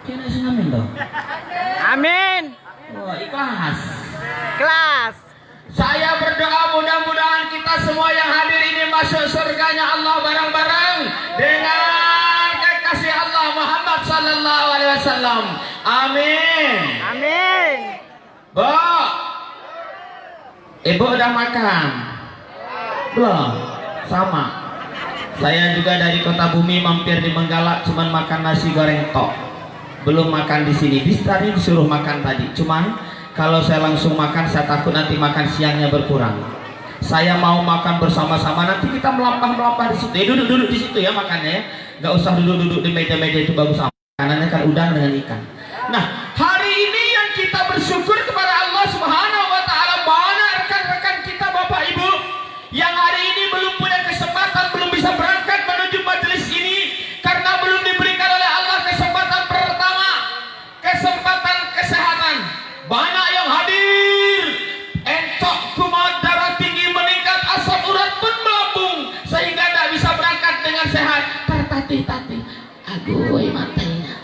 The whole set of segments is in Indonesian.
Kena sing amin toh? Amin. Wah, ikhlas. Kelas. Saya berdoa mudah-mudahan kita semua yang hadir ini masuk surganya Allah bareng-bareng dengan kekasih Allah Muhammad sallallahu alaihi wasallam. Amin. Amin. Bu, Ibu udah makan? Belum? Sama. Saya juga dari Kota Bumi mampir di Menggala, cuman makan nasi goreng tok. Belum makan di sini. Tadi disuruh makan tadi. Cuman kalau saya langsung makan, saya takut nanti makan siangnya berkurang. Saya mau makan bersama-sama. Nanti kita melampah-melampah di situ. Duduk-duduk di situ ya makannya ya. Nggak usah duduk-duduk di meja-meja itu, bagus amat. Makanannya kan udang dengan ikan. Nah, hari ini yang kita bersyukur kepada Allah Subhanahu wa taala, banyak rekan-rekan kita Bapak Ibu yang hari ini belum punya kesempatan, belum bisa berangkat menuju majelis ini karena belum diberikan oleh Allah kesempatan pertama, kesempatan kesehatan. Banyak yang hadir, encok kumat, darah tinggi meningkat, asam urat pun melambung sehingga tidak bisa berangkat dengan sehat. Tertatih-tatih, aguy matanya.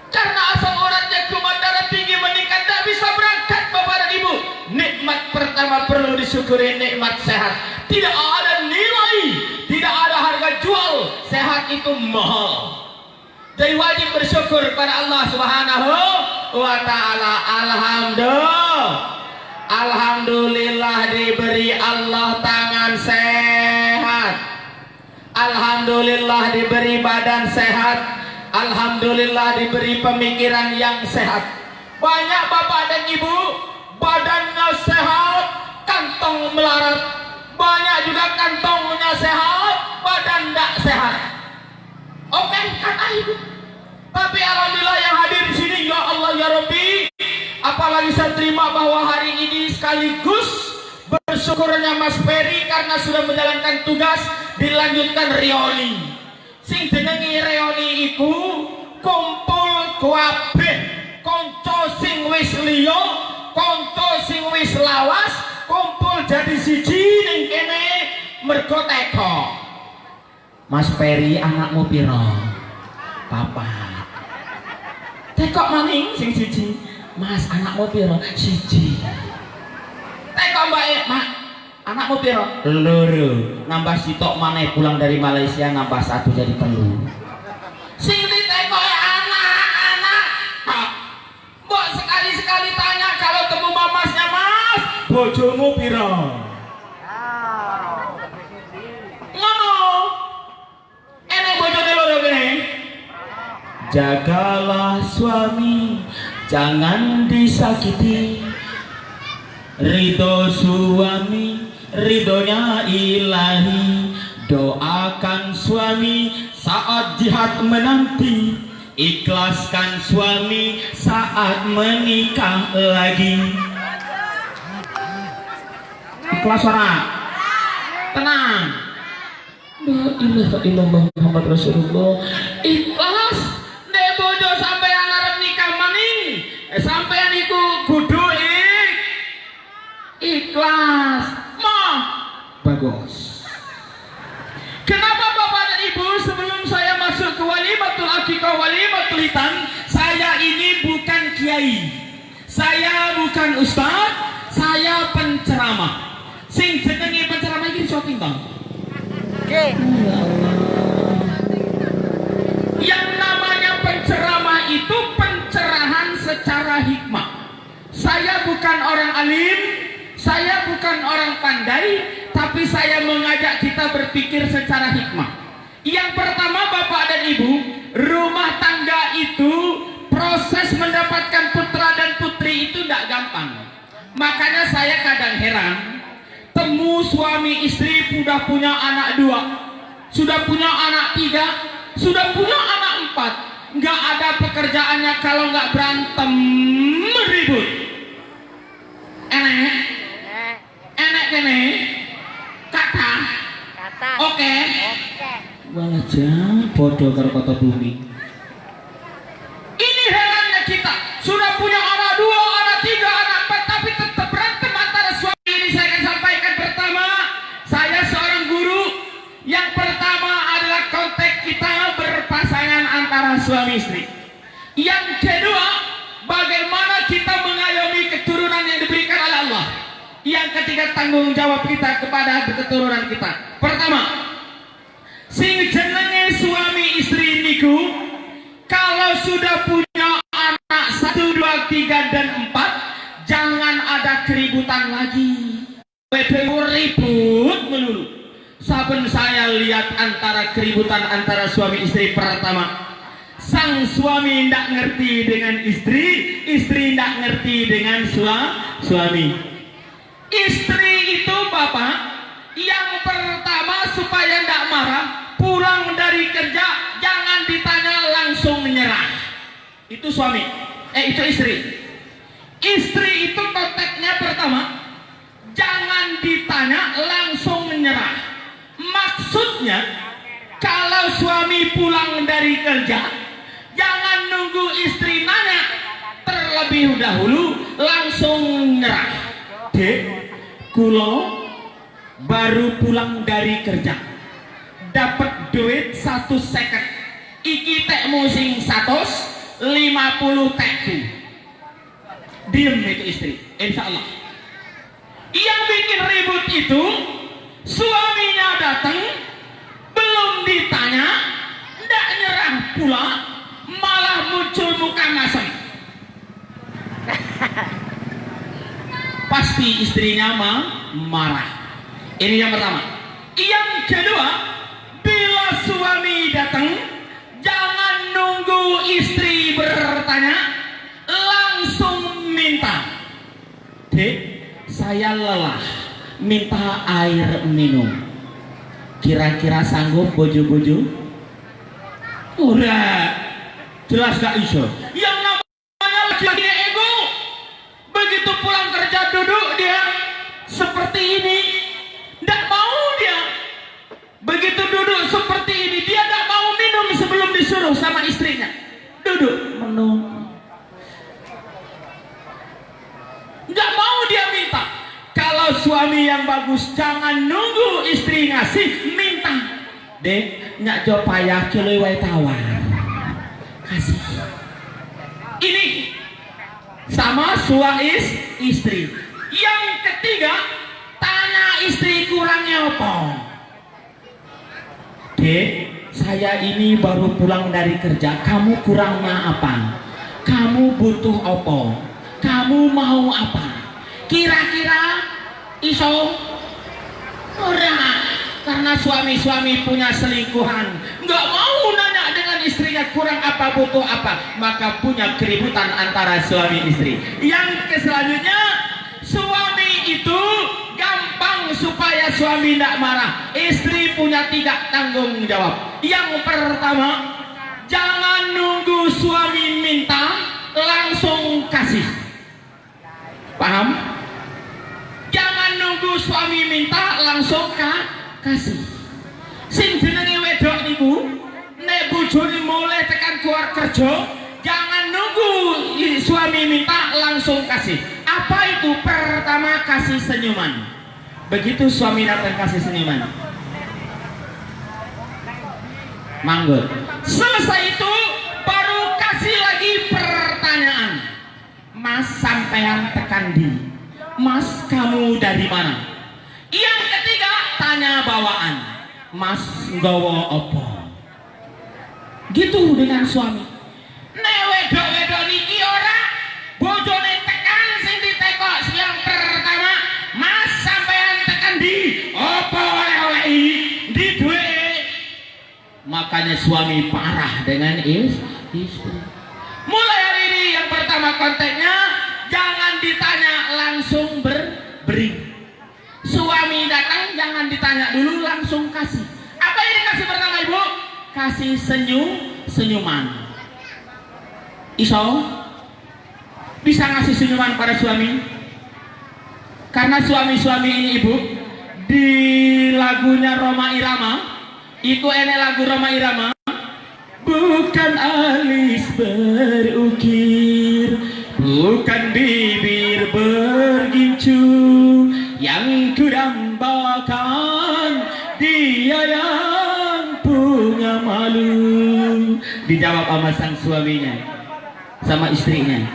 Karena asam uratnya kumat, darah tinggi meningkat, tidak bisa berangkat Bapak dan Ibu. Nikmat pertama perlu disyukuri, nikmat sehat. Tidak ada nilai, tidak ada harga jual. Sehat itu mahal. Jadi wajib bersyukur pada Allah Subhanahu wa taala. Alhamdulillah diberi Allah tangan sehat. Alhamdulillah diberi badan sehat. Alhamdulillah diberi pemikiran yang sehat. Banyak Bapak dan Ibu badannya sehat, kantong melarat. Banyak juga kantongnya sehat, badan tidak sehat. Oke, kata Ibu. Tapi alhamdulillah yang hadir di sini, ya Allah ya Rabbi, apalagi saya terima bahwa hari ini sekaligus bersyukurnya Mas Ferry karena sudah menjalankan tugas, dilanjutkan reoni. Sing jenengi reoni iku kumpul kabeh kanca sing wis liya, kanca sing wis lawas, kumpul jadi siji ning kene mergo teka. Mas Ferry anakmu piro? Papa. Tekok maning sing siji. Mas anakmu piro? Siji. Tekok mbak Mak, anakmu piro? Loro. Nambah sitok maneh pulang dari Malaysia nambah satu jadi telu. Sing ditekok anak-anak. Mbok sekali-sekali tanya kalau temu mamasnya, Mas, bojomu piro? Jagalah suami, jangan disakiti. Ridho suami, ridhonya ilahi. Doakan suami saat jihad menanti. Ikhlaskan suami saat menikah lagi. Ikhlas orang? Tenang. La ilaha illallah Muhammad Rasulullah. Ikhlas. Bojo sampean arep nikah maning, sampean iku kudu ikhlas. Bagus. Kenapa Bapak dan Ibu sebelum saya masuk ke walimatul akikah, walimatul hitan, saya ini bukan kiai, saya bukan ustaz, saya penceramah. Sing jenenge penceramah iki shopping bang. Oke. Yang namanya penceramah itu pencerahan secara hikmah. Saya bukan orang alim, saya bukan orang pandai, tapi saya mengajak kita berpikir secara hikmah. Yang pertama Bapak dan Ibu, rumah tangga itu proses mendapatkan putra dan putri itu tidak gampang. Makanya saya kadang heran, temu suami istri sudah punya anak 2, sudah punya anak 3, sudah punya anak 4, nggak ada pekerjaannya kalau nggak berantem ribut. Enak kene kata. Oke. Wah aja bodoh karo Kota Bumi. Ini herannya kita sudah punya anak 2, anak 3, anak 4, tapi tetap berantem antara suami. Ini saya akan sampaikan pertama, saya seorang guru. Yang pertama adalah konteks kita berpasangan antara suami istri. Yang kedua, bagaimana kita mengayomi keturunan yang diberikan oleh Allah. Yang ketiga, tanggung jawab kita kepada keturunan kita. Pertama, sing jenenge suami istri niku kalau sudah punya anak 1, 2, 3 dan 4, jangan ada keributan lagi. Ribut melulu. Saben saya lihat antara keributan antara suami istri, pertama, sang suami tidak ngerti dengan istri, istri tidak ngerti dengan suami. Istri itu bapak, yang pertama supaya tidak marah, pulang dari kerja jangan ditanya, langsung menyerah. Itu suami, itu istri. Istri itu konteksnya pertama, jangan ditanya, langsung menyerah. Maksudnya, kalau suami pulang dari kerja, jangan nunggu istri nanya, terlebih dahulu langsung nyerah. Dek, kulo baru pulang dari kerja, dapat duit 1 seket, iki tekmu sing 150 tekku. Diem itu istri, insya Allah. Yang bikin ribut itu suaminya datang, belum ditanya, ndak nyerah pula, malah muncul muka masam. Pasti istrinya marah. Ini yang pertama. Yang kedua, bila suami datang, jangan nunggu istri bertanya, langsung minta. Dek, saya lelah, minta air minum. Kira-kira sanggup bojo-bojo? Udah, jelas gak iso. Yang namanya laki-laki ego, begitu pulang kerja duduk dia seperti ini, ndak mau dia. Begitu duduk seperti ini, dia ndak mau minum sebelum disuruh sama istrinya. Duduk menunggu, nggak mau dia minta. Kalau suami yang bagus, jangan nunggu istri ngasih, minta. Dek, nyak jo payah celewai tawar, kasih. Ini sama istri. Yang ketiga, tanya istri kurangnya apa. Dek, saya ini baru pulang dari kerja, kamu kurangnya apa? Kamu butuh apa? Kamu mau apa? Kira-kira iso? Ora, karena suami-suami punya selingkuhan, nggak mau nanya dengan istrinya kurang apa, butuh apa, maka punya keributan antara suami istri. Yang selanjutnya, suami itu gampang supaya suami tidak marah. Istri punya 3 tanggung jawab. Yang pertama, jangan nunggu suami minta, langsung kasih. Paham? Jangan nunggu suami minta langsung kasih. Sing jenenge wedok niku, nek bojone mulai tekan keluar kerja, jangan nunggu suami minta langsung kasih. Apa itu? Pertama, kasih senyuman. Begitu suami datang, kasih senyuman. Manggut. Selesai itu baru kasih lagi pertanyaan. Mas, sampean tekan di? Mas, kamu dari mana? Yang ketiga, tanya bawaan. Mas, nggawa apa? Gitu dengan suami. Nek wedok-wedok niki ora, bojone tekan sing ditekok. Yang pertama, Mas, sampean tekan di? Apa oleh-oleh di duit? Makanya suami parah dengan istri. Mulai hari ini yang pertama konteksnya, jangan ditanya, langsung beri. Suami datang, jangan ditanya dulu, langsung kasih. Apa ini kasih pertama, Ibu? Kasih senyuman. Iso? Bisa ngasih senyuman pada suami? Karena suami-suami ini, Ibu, di lagunya Rhoma Irama, itu enek lagu Rhoma Irama, bukan alis berukir, bukan bibir bergincu, yang kudambakan dia yang punya malu. Dijawab sama sang suaminya, sama istrinya.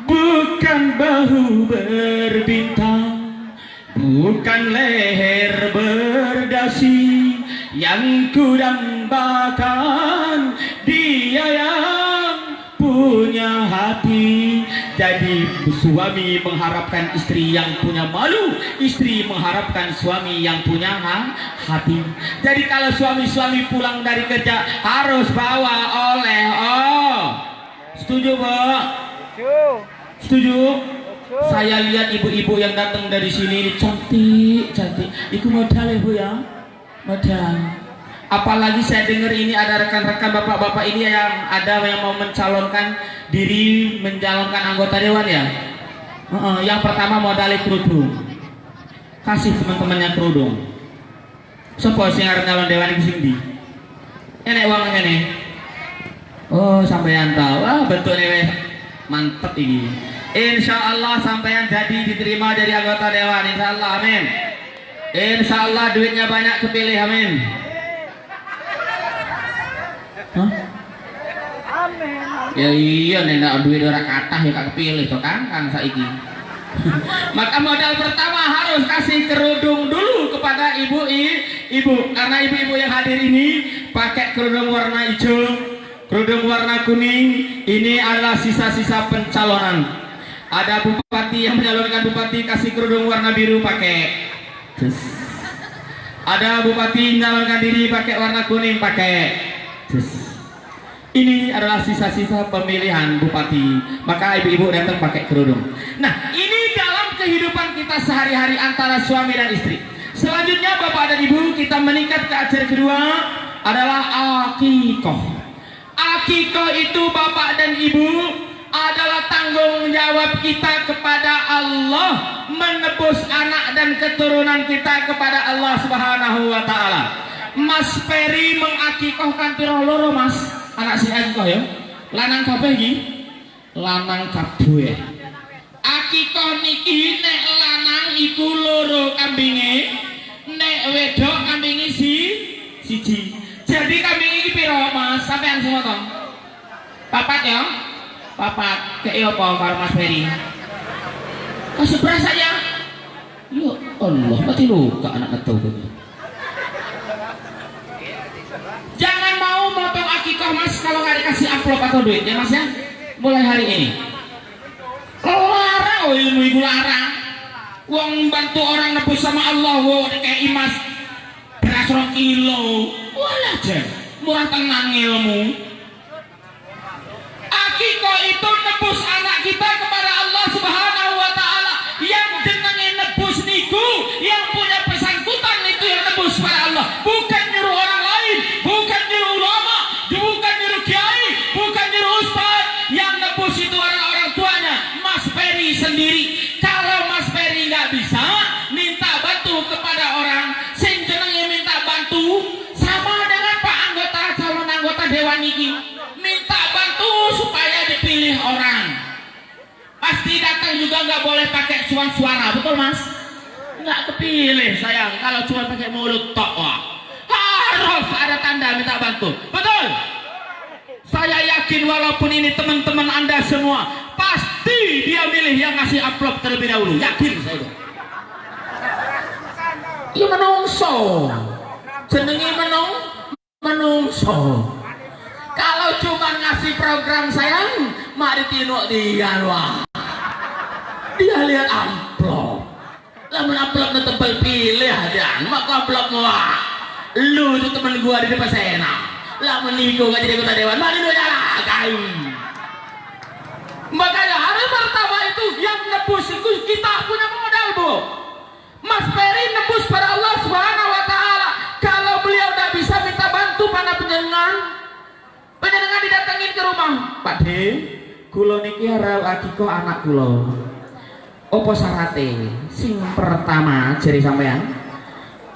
Bukan bahu berbintang, bukan leher berdasi, yang kudambakan dia yang punya hati. Jadi suami mengharapkan istri yang punya malu, istri mengharapkan suami yang punya hati. Jadi kalau suami-suami pulang dari kerja harus bawa oleh-oleh. Setuju, Bu? Setuju? Saya lihat ibu-ibu yang datang dari sini ini cantik, cantik. Itu modal ya, Bu ya? Modal. Apalagi saya dengar ini ada rekan-rekan bapak-bapak ini yang ada yang mau mencalonkan diri mencalonkan anggota dewan ya. Yang pertama modalnya kerudung. Kasih teman-temannya kerudung. Sopo sing arep nyalon dewan iki sing ndi? Enek wong ngene. Oh, sampeyan tahu. Wah, bentuknya wis mantep ini. Insya Allah sampeyan jadi diterima jadi anggota dewan. Insya Allah, amin. Insya Allah duitnya banyak kepilih, amin. Hah? Ya iya nek duit ora kathah ya kak kepilih to Kang saiki. Maka modal pertama harus kasih kerudung dulu kepada ibu karena ibu-ibu yang hadir ini pakai kerudung warna hijau, kerudung warna kuning. Ini adalah sisa-sisa pencalonan. Ada bupati yang menyalurkan bupati kasih kerudung warna biru pakai. Ada bupati menyalurkan diri pakai warna kuning pakai. Ini adalah sisa-sisa pemilihan bupati. Maka ibu-ibu datang pakai kerudung. Nah, ini dalam kehidupan kita sehari-hari antara suami dan istri. Selanjutnya Bapak dan Ibu, kita meningkat ke acara kedua adalah akikoh. Akikoh itu Bapak dan Ibu adalah tanggung jawab kita kepada Allah, menebus anak dan keturunan kita kepada Allah Subhanahu wa Ta'ala. Mas Peri mengakikohkan piro loro Mas anak si akikoh ya, lanang kabeh iki, lanang kabeh. Akikoh niki nek lanang iku loro kambinge, nek wedok kambinge siji. Jadi kambing iki piro Mas? Sampean semua toh? Papat ya? Papat. Kayak apa karo Mas Peri? Kasih beras saja. Ya Allah, mati luka anak ketua. Jangan mau motong akikah Mas kalau nggak dikasih amplop atau duit ya Mas ya. Mulai hari ini. Larang, ilmu ibu larang. Uang bantu orang nebus sama Allah, kayak imas beras 2 kilo. Walah jen, murah tenang ilmu. Akikah itu nebus anak kita kepada Allah Subhanahu wa Ta'ala. Yang dengan nebus niku, yang punya pesangkutan itu yang nebus pada Allah. Bukan nyuruh orang lain, bukan nyuruh ulama, bukan nyuruh kiai, bukan nyuruh ustaz. Yang nebus itu orang-orang tuanya. Mas Peri sendiri. Kalau Mas Peri nggak bisa minta bantu kepada orang, sing jenenge minta bantu sama dengan Pak anggota calon anggota dewan ini. Minta bantu supaya dipilih orang. Pasti datang juga nggak boleh pakai suara, betul Mas? Nggak kepilih sayang kalau cuma pakai mulut tok. Harus ada tanda minta bantu, betul? Saya yakin walaupun ini teman-teman Anda semua pasti dia milih yang ngasih amplop terlebih dahulu, yakin saya itu. Iya menungso, jenenge menungso. Kalau cuma ngasih program sayang, mari tinuk dia wah. Dia lihat amplop, lamun amplopnya tebal pilih aja, maka amplop wah. Lu itu temen gua di depan Sena. Lamun niku gak jadi anggota dewan, mari lu nyala kayu. Makanya hari pertama itu yang nebus itu kita punya modal Bu. Mas Peri nebus pada Allah Subhanahu wa Ta'ala. Kalau beliau udah bisa minta bantu pada penjenengan didatengin ke rumah. Pak De, kula niki arep akikoh anak kula. Apa syarate? Sing pertama jari sampean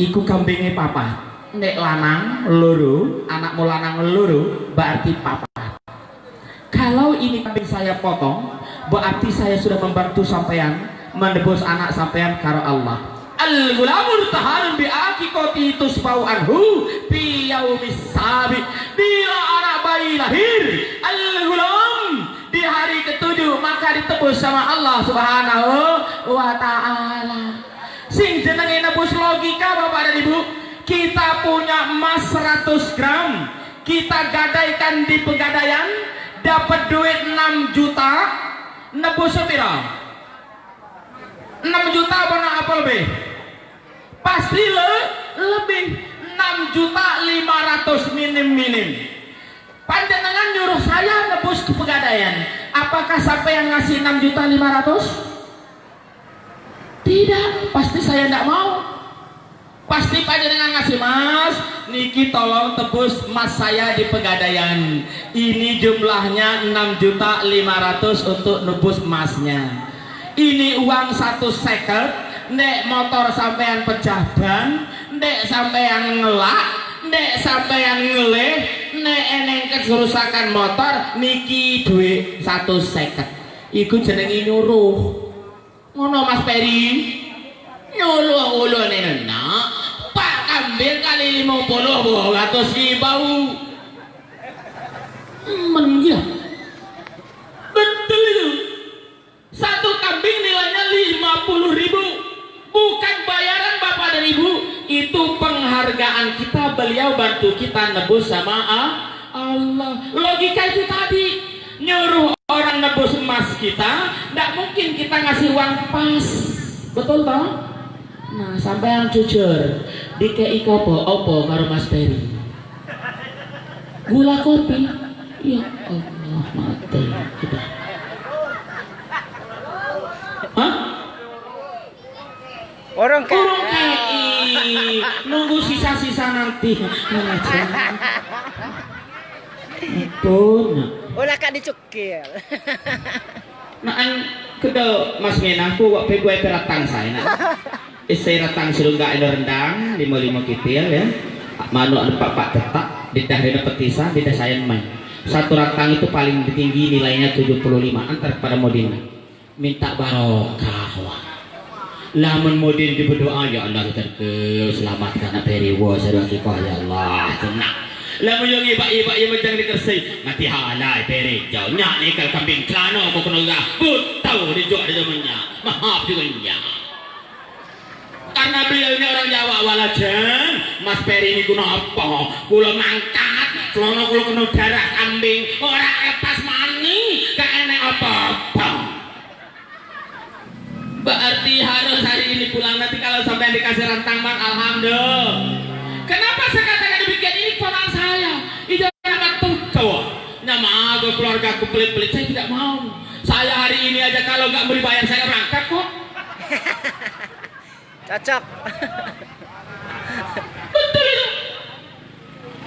iku kambinge papat. Nek lanang loro, anakmu lanang loro, berarti papat. Kalau ini kambing saya potong, berarti saya sudah membantu sampean menebus anak sampean karo Allah. Al-gulamur taharun bi akikoti tusbau anhu bi yaumis sabi. Bila anak bayi mulai lahir al-ghulam di hari ketujuh maka ditebus sama Allah Subhanahu wa ta'ala. Sing jenenge nebus logika Bapak dan Ibu. Kita punya emas 100 gram, kita gadaikan di pegadaian, dapat duit 6 juta, nebus sepira? 6 juta apa lebih? Pasti lebih. 6 juta 500 minim. Panjenengan nyuruh saya nebus ke pegadaian, apakah sampai yang ngasih 6 juta 500? Tidak, pasti saya tidak mau. Pasti panjenengan ngasih, Mas, niki tolong tebus mas saya di pegadaian, ini jumlahnya 6 juta 500 untuk nebus masnya. Ini uang 1 seket, nek motor sampean pecah ban, nek sampean ngelak, nek sampean ngeleh, nek eneng kerusakan motor, niki duit 1 seket. Iku jenenge nyuruh. Ngono Mas Peri. Nyuluh-uluh nenek. Pak ambil kali 50 200.000. Menggila. Betul itu. 1 kambing nilainya 50.000. Bukan bayaran Bapak dan Ibu, itu penghargaan kita, beliau bantu kita nebus sama Allah. Logika itu tadi, nyuruh orang nebus emas kita, tidak mungkin kita ngasih uang pas, betul toh? Nah, sampai yang jujur, dikei opo karo Mas Peri, gula kopi, ya Allah mati kita. Hah? Orang kei nunggu sisa-sisa nanti. Pun. Ulah kak dicukil. Naan kedel Mas Menangku kok pe gue keratang saya nak. Isi ratang serungga eno rendang 55 kitil ya. Manu pak tetak di daerah petisan di dasayan main. 1 ratang itu paling tinggi nilainya 75 antar pada modin. Minta barokah. Lamun modin di berdoa ya Allah selamatkan Peri wa sadaqah ya Allah tenang. Lamun yang iba-iba yang macam dikersai mati halai Peri jauh nyak ni kal kambing klano ko kuno ga but tahu di jok di zamannya maaf juga nya. Karena beliau ini orang Jawa walajan Mas Peri ini kuno apa kula mangkat klono kula kuno darah kambing ora lepas mani gak enek apa-apa. Berarti harus hari ini pulang, nanti kalau sampai dikasih rantang bang, alhamdulillah. Kenapa saya katakan demikian? Ini ponak saya, itu anak cowok. Nama aku keluarga aku pelit-pelit, saya tidak mau. Saya hari ini aja kalau nggak beri bayar saya berangkat kok. Cocok. Betul itu.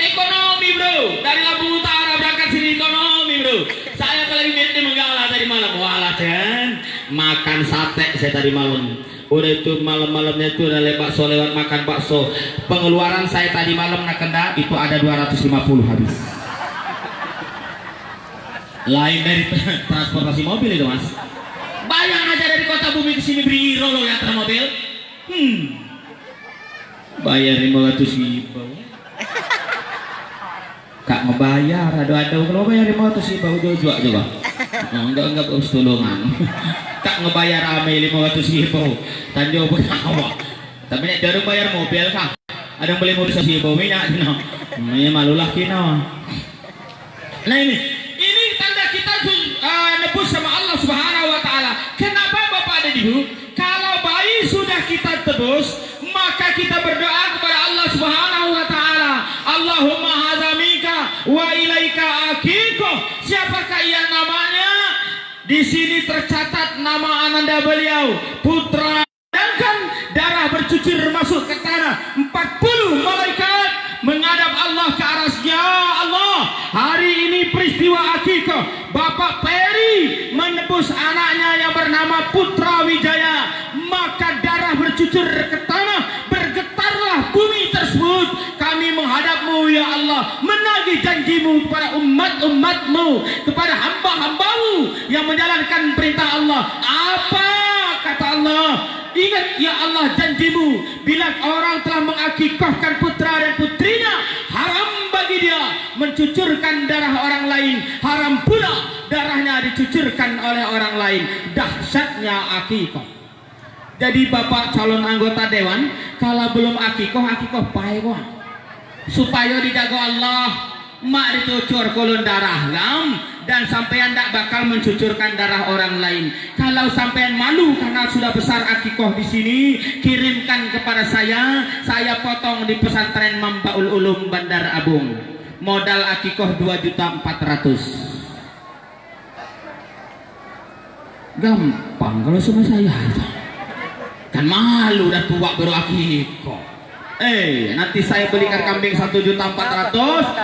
Ekonomi bro, dari Lampung Utara berangkat sini ekonomi bro. Saya kalau ini menggalah tadi malam, walajan makan sate saya tadi malam. Udah itu malam-malamnya itu udah bakso lewat makan bakso. Pengeluaran saya tadi malam nakenda itu ada 250 habis. Lain dari transportasi mobil itu mas. Bayang aja dari kota bumi ke sini beriro loh ya mobil. Bayar 500.000. Kak ngebayar, aduh kalau bayar 500.000 udah jual juga. Enggak harus tolongan. Kak ngebayar ame 500.000 tanjo berapa? Tapi nek daru bayar mobil kak. Ada beli mobil 1.000 minyak no. Ini malulah kino. Nah ini tanda kita nebus sama Allah Subhanahu wa taala. Kenapa Bapak dan Ibu? Kalau bayi sudah kita tebus, maka kita berdoa kepada Allah Subhanahu wa taala. Allahumma hazamika wa ilaika akiko. Siapakah ia namanya? Di sini tercatat nama ananda beliau, putra. Sedangkan darah bercucur masuk ke tanah. 40 malaikat menghadap Allah ke arasnya. Allah, hari ini peristiwa akikah Bapak Peri menebus anaknya yang bernama Putra Wijaya, maka darah bercucur ke tanah, bergetarlah bumi tersebut. Kami menghadapmu ya Allah, menagih janjimu kepada umat-umatmu, kepada hamba-hambamu yang menjalankan perintah Allah. Apa kata Allah, ingat ya Allah janjimu, bila orang telah mengakikahkan putra dan putrinya, haram bagi dia mencucurkan darah orang lain, haram pula darahnya dicucurkan oleh orang lain. Dahsyatnya akikah. Jadi bapak calon anggota dewan, kalau belum akikah baik kok, supaya dijaga Allah. Mak dicucur kulun darah lam, dan sampean tak bakal mencucurkan darah orang lain. Kalau sampean malu karena sudah besar akikoh di sini, kirimkan kepada saya potong di pesantren Mambaul Ulum Bandar Abung. Modal akikoh 2.400.000. Gampang kalau sama saya. Kan malu dah tua baru akikoh. Nanti saya belikan kambing 1.400.000,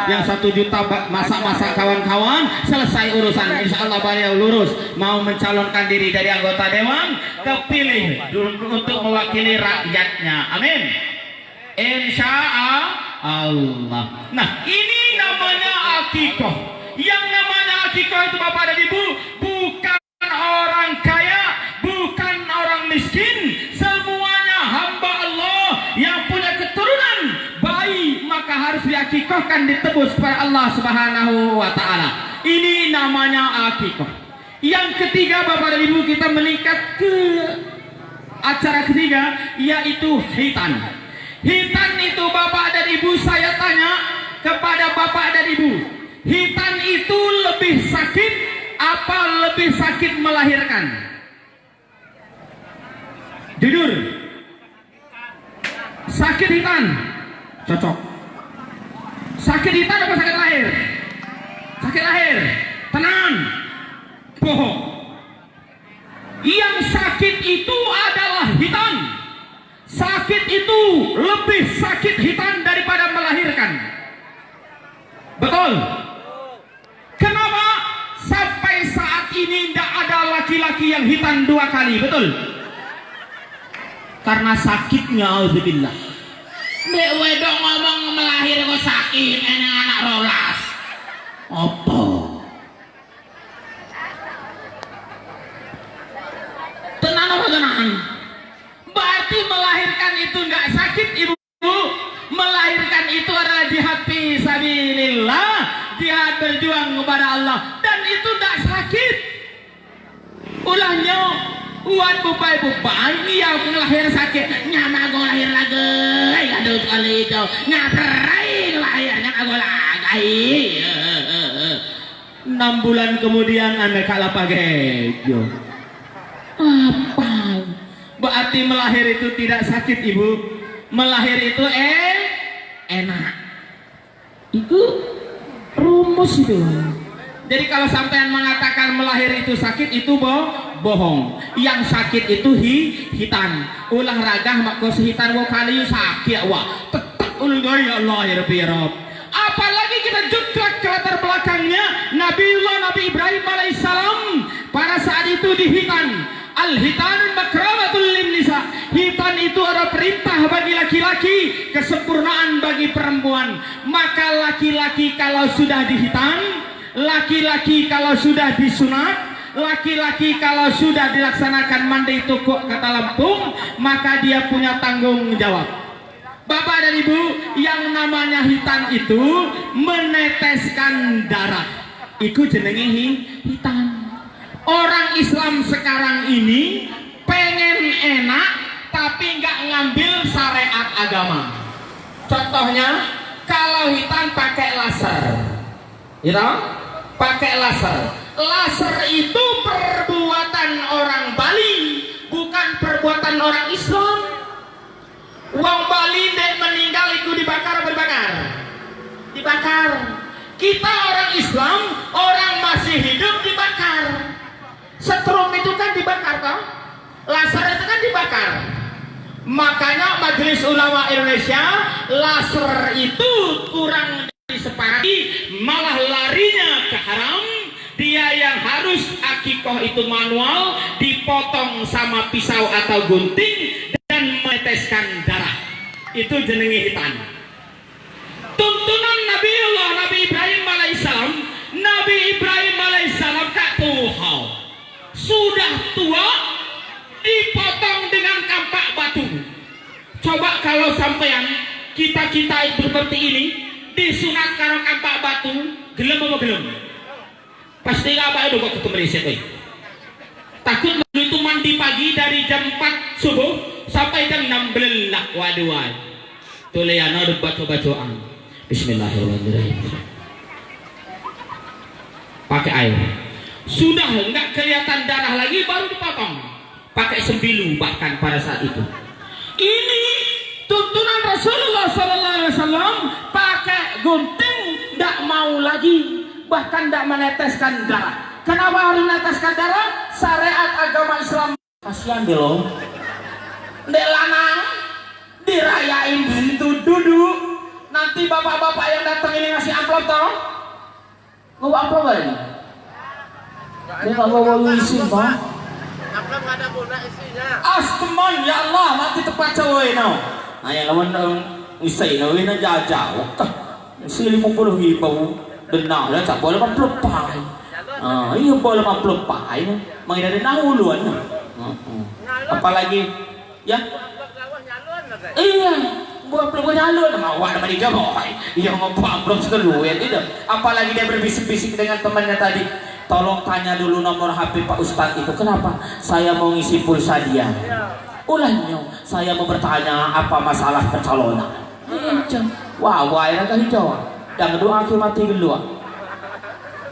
yang 1 juta masak-masak kawan-kawan, selesai urusan. Insya Allah beliau lurus mau mencalonkan diri dari anggota dewan, kepilih untuk mewakili rakyatnya. Amin. Insya Allah. Nah, ini namanya akikoh. Yang namanya akikoh itu bapak dan ibu, bukan orang kaya, bukan orang miskin, semuanya hamba Allah yang punya keturunan bayi, maka harus diakikahkan, ditebus kepada Allah Subhanahu wa Ta'ala. Ini namanya akikah. Yang ketiga bapak dan ibu, kita meningkat ke acara ketiga, yaitu hitan. Hitan itu bapak dan ibu, saya tanya kepada bapak dan ibu, hitan itu lebih sakit apa lebih sakit melahirkan? Jujur. Sakit hitan cocok. Sakit hitan apa sakit lahir? Sakit lahir. Tenang. Bohong. Yang sakit itu adalah hitan. Sakit itu lebih sakit hitan daripada melahirkan. Betul? Kenapa sampai saat ini tidak ada laki-laki yang hitan 2 kali? Betul? Karena sakitnya, auzubillah. Nek wedok ngomong melahir kok sakit, eneng anak rolas. Apa? Tenang apa tenang? Berarti melahirkan itu nggak sakit, ibu. Melahirkan itu adalah jihad fi sabilillah, jihad berjuang kepada Allah, dan itu tidak sakit. Ulahnya buat bupai-bupai, iya aku lahir sakit, nyama aku lahir lagi, aduh sekali itu, ngapain lahirnya aku lagi. 6 bulan kemudian anda kalah pakai apa? Berarti melahir itu tidak sakit, ibu. Melahir itu enak. Itu rumus itu. Jadi kalau sampean mengatakan melahir itu sakit, itu bohong. Yang sakit itu hitan. Ulah ragah mak kos hitan wo kali sakit wah. Tetap ulun ya Allah ya Rabbi ya Rabb. Apalagi kita jukrak ke latar belakangnya Nabi Ibrahim alaihissalam pada saat itu di hitan. Al-hitan makramatul lin-nisa. Hitan itu ada perintah bagi laki-laki, kesempurnaan bagi perempuan. Maka laki-laki kalau sudah dihitan, laki-laki kalau sudah disunat, laki-laki kalau sudah dilaksanakan mandi tukuk kata Lampung, maka dia punya tanggung jawab. Bapak dan ibu, yang namanya hitan itu meneteskan darah. Iku jenenge hitan. Orang Islam sekarang ini pengen enak tapi nggak ngambil syariat agama. Contohnya kalau hitan pakai laser, pakai laser. Laser itu perbuatan orang Bali, bukan perbuatan orang Islam. Wong Bali dek meninggal itu dibakar atau dibakar? Dibakar. Kita orang Islam, orang masih hidup dibakar. Setrum itu kan dibakar toh? Laser itu kan dibakar. Makanya Majelis Ulama Indonesia, laser itu kurang disepakati, malah larinya ke haram. Dia yang harus akikoh itu manual, dipotong sama pisau atau gunting dan meneteskan darah. Itu jenenge hitan. Tuntunan Nabi Ibrahim alaihissalam, Nabi Ibrahim alaihissalam kak Tuhan sudah tua, dipotong Coba kalau sampean kita seperti ini disunat karo kampak batu, gelem apa gelem? Pasti apa itu kok ketemu riset takut itu mandi pagi dari jam 4 subuh sampai jam 6 belak. Waduh, tuliano baca-bacaan. Bismillahirrahmanirrahim. Pakai air. Sudah enggak kelihatan darah lagi baru dipotong. Pakai sembilu bahkan pada saat itu. Ini tuntunan Rasulullah SAW. Pakai gunting enggak mau lagi, bahkan enggak meneteskan darah. Kenapa harus meneteskan darah? Syariat agama Islam. Kasihan deh loh. Ndek lanang dirayain di situ duduk. Nanti bapak-bapak yang datang ini ngasih amplop toh. Mau amplop gak ini? Dia nggak bawa isi pak. Amplop nggak ada guna isinya. Asteman ya Allah mati tepat cowok no. Nah yang lawan isi no ini jauh. Isi 50.000 benar lah tak boleh amplop pai. Iya boleh amplop pai. Main dari nahuluan. Apalagi ya. Iya. Buat peluk nyalon mau ada mandi boy. Iya mau amplop sekeluar tidak. Apalagi dia berbisik-bisik dengan temannya tadi. Tolong tanya dulu nomor HP Pak Ustadz itu. Kenapa? Saya mau ngisi pulsa dia. Ulahnya saya mau bertanya apa masalah pencalonan. Wah, akhirnya kan hijau. Dan doa mati dulu.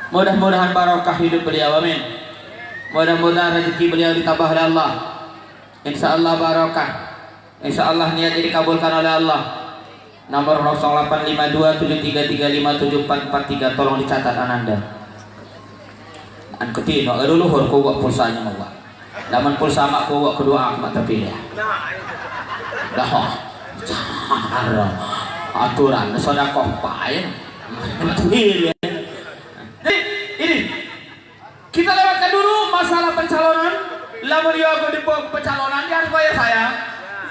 Mudah-mudahan barokah hidup beliau, amin. Mudah-mudahan rezeki beliau ditambah oleh Allah. Insya Allah barokah. Insya Allah niat dikabulkan oleh Allah. Nomor 085273357443 tolong dicatat Ananda. An ketino leluhur ko wa pulsanya mo wa. Laman pulsa mak ko wa kedua mak terpilih. Dah. Cara aturan sedekah pae. Jadi ini kita lewatkan dulu masalah pencalonan. Lamun yo aku di pencalonan dia harus bayar saya.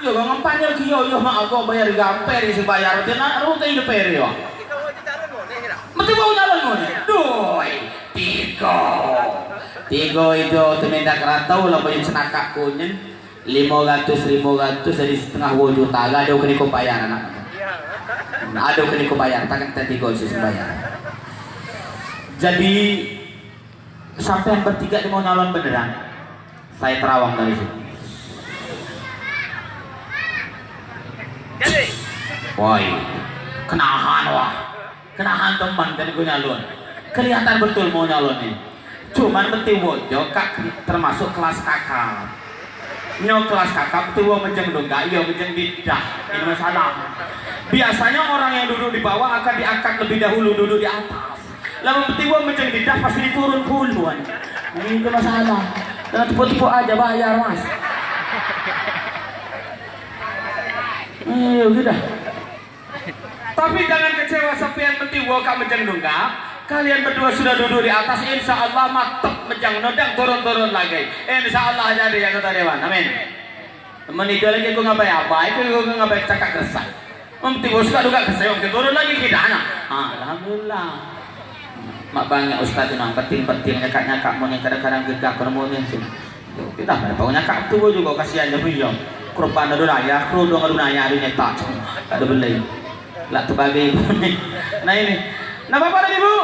Yo ngampanye ki yo mak aku bayar gamper isi bayar teh na ru teh hidup yo. Mesti mau nyalon mo. Duh. Tigo itu temendak ratau lah banyak senakak kunyen 500 dari setengah juta lah ada kini kau bayar anak ada kini kau bayar takkan tigo sih bayar. Jadi sampai yang bertiga di mau nyalon beneran saya terawang dari situ. Woi kenahan teman dan gue nyalon kelihatan betul mau nyalon nih. Cuman beti wojo kak termasuk kelas kakak. Nyo kelas kakak beti wo menjeng dongga, iya menjeng bidah. Ini masalah. Biasanya orang yang duduk di bawah akan diangkat lebih dahulu duduk di atas. Lalu beti wo menjeng bidah pasti diturun puluhan. Ini itu masalah. Jangan tipu-tipu aja bayar mas. Udah. Tapi jangan kecewa sampean beti wo kak menjeng dongga. Kalian berdua sudah duduk di atas, insya Allah matep menjang nodang turun-turun lagi. Insya Allah jadi yang kata dewan, amin. Teman itu lagi aku ngapain apa? Itu aku ngapain cakap kesal. Nanti bos suka juga kesal, turun lagi kita anak. Alhamdulillah. Mak banyak ustaz itu, penting-penting nyakak-nyakak mau yang kadang-kadang gegak kerumunin sih. Kita ada bau nyakak tu juga kasihan jadi beliau. Kerupan ada raya, kerudung ada raya, ada nyetak, ada beli. Lah terbagi. Nah ini. Nah Bapak dan Ibu,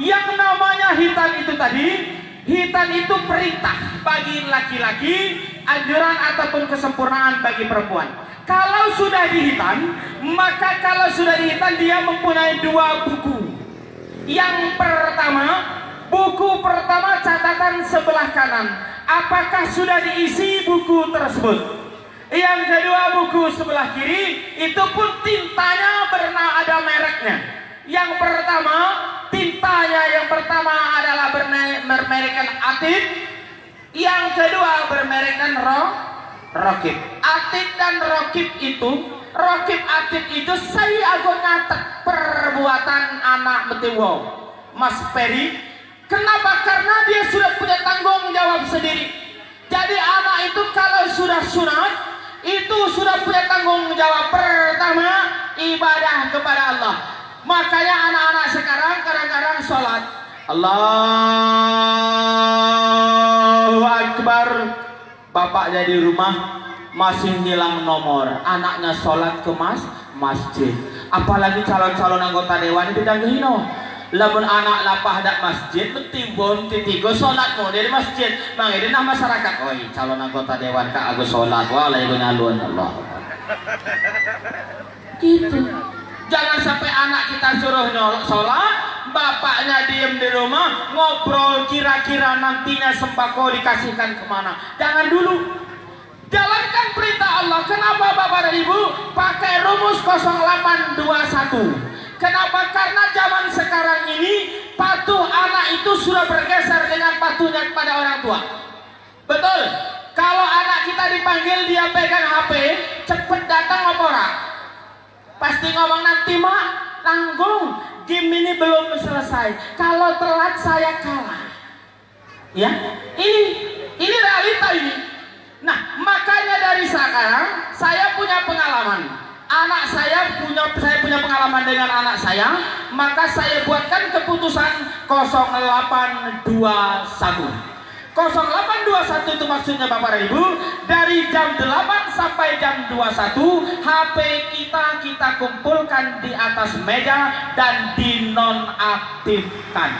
yang namanya hitan itu tadi, hitan itu perintah bagi laki-laki, anjuran ataupun kesempurnaan bagi perempuan. Kalau sudah dihitan, maka kalau sudah dihitan dia mempunyai dua buku. Yang pertama, buku pertama catatan sebelah kanan. Apakah sudah diisi buku tersebut? Yang kedua buku sebelah kiri, itu pun tintanya ada mereknya. Yang pertama, tintanya yang pertama adalah bermerekkan Atik. Yang kedua bermerekkan Rokib. Atik dan Rokib itu, Atik itu saya nyatet perbuatan anak betiwo Mas Peri. Kenapa? Karena dia sudah punya tanggung jawab sendiri. Jadi anak itu kalau sudah sunat, itu sudah punya tanggung jawab. Pertama, ibadah kepada Allah. Makanya anak-anak sekarang kadang-kadang sholat Allahu Akbar, bapaknya di rumah masih hilang nomor, anaknya sholat ke masjid. Apalagi calon-calon anggota dewan itu dan hino. Lamun anak lapah dak masjid, timbun titigo sholatmu dari masjid. Mangidina masyarakat, oi calon anggota dewan ka agus sholat, walai gunalun Allah. Gitu. Jangan sampai anak kita suruh sholat, bapaknya diem di rumah ngobrol kira-kira nantinya sembako dikasihkan kemana. Jangan dulu. Jalankan perintah Allah. Kenapa Bapak dan Ibu pakai rumus 0821? Kenapa? Karena zaman sekarang ini patuh anak itu sudah bergeser dengan patuhnya kepada orang tua. Betul. Kalau anak kita dipanggil dia pegang HP, cepet datang opora. Pasti ngomong nanti mak, tanggung, game ini belum selesai. Kalau telat saya kalah. Ya, ini realita ini. Nah, makanya dari sekarang saya punya pengalaman. Saya punya pengalaman dengan anak saya, maka saya buatkan keputusan 0821. 0821 itu maksudnya Bapak dan Ibu, dari jam 8 sampai jam 21 HP kita kumpulkan di atas meja dan dinonaktifkan.